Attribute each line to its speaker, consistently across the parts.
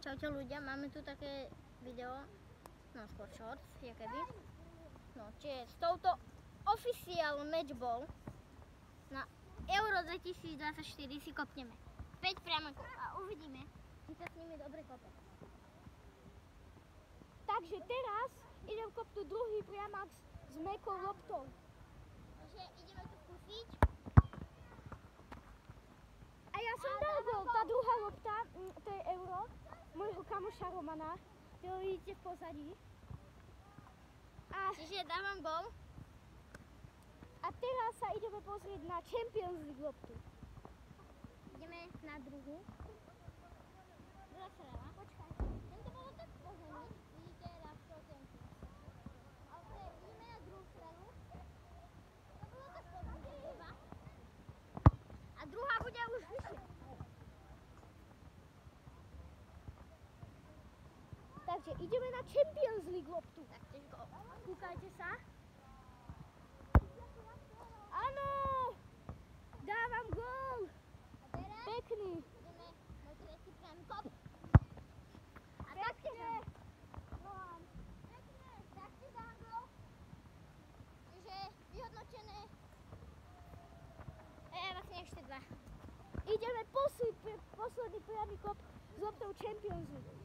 Speaker 1: Čaute ľudia, máme tu také video, no skôr shorts, jakoby. No, čiže s touto official matchball na Euro 2024 si kopneme 5 priamakov a uvidíme, či sa s nimi dobre kope.
Speaker 2: Takže teraz idem kopnúť druhý priamak s mäkkou loptou.
Speaker 1: Takže ideme to skúsiť.
Speaker 2: A ja som dal gól, tá druhá lopta, to je Euro, môjho kamoša Romana, ktorého vidíte v pozadí.
Speaker 1: Čiže dávam gól.
Speaker 2: A teraz sa ideme pozrieť na Champions League loptu.
Speaker 1: Ideme na druhú. Druhá strana.
Speaker 2: Počkaj.
Speaker 1: Tento bolo tak po zemi, vidíte, ľahko tento. Ale ideme na druhú stranu. To bolo tak po zemi, iba. A druhá bude už vyššie.
Speaker 2: Takže ideme na Champions League loptu.
Speaker 1: Tak tiež gól.
Speaker 2: Kúkajte sa. Áno! Dávam gól!
Speaker 1: A teraz
Speaker 2: Pekný.
Speaker 1: ideme na tretí priamy kop. A
Speaker 2: Pekne.
Speaker 1: Pekne, tak si dám gól. Čiže vyhodnotené. Vlastne ešte dva.
Speaker 2: Ideme posledný priamy kop s loptou Champions League.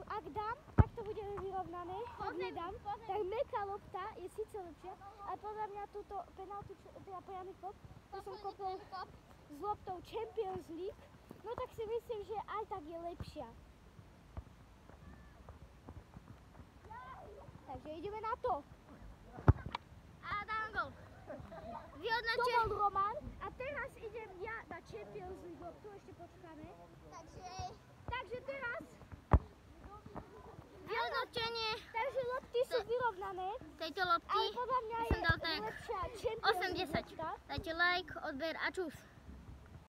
Speaker 2: Ak dám, tak to bude vyrovnané. Ak nedám, tak mäkká lopta je síce lepšia, ale podľa mňa túto penaltu, teda priamy kop, to som kopol s loptou Champions League, no tak si myslím, že aj tak je lepšia. Takže ideme na to.
Speaker 1: A dávam gól.
Speaker 2: To bol Roman a teraz idem ja na Champions League loptu, ešte počkáme. Takže teraz
Speaker 1: Vyhodnotenie
Speaker 2: takže lopty sú vyrovnané,
Speaker 1: tejto lopty
Speaker 2: ale podľa mňa
Speaker 1: som
Speaker 2: je
Speaker 1: dal tak
Speaker 2: lepšia Champions League
Speaker 1: 80.
Speaker 2: lopta.
Speaker 1: Dajte like, odber a čus.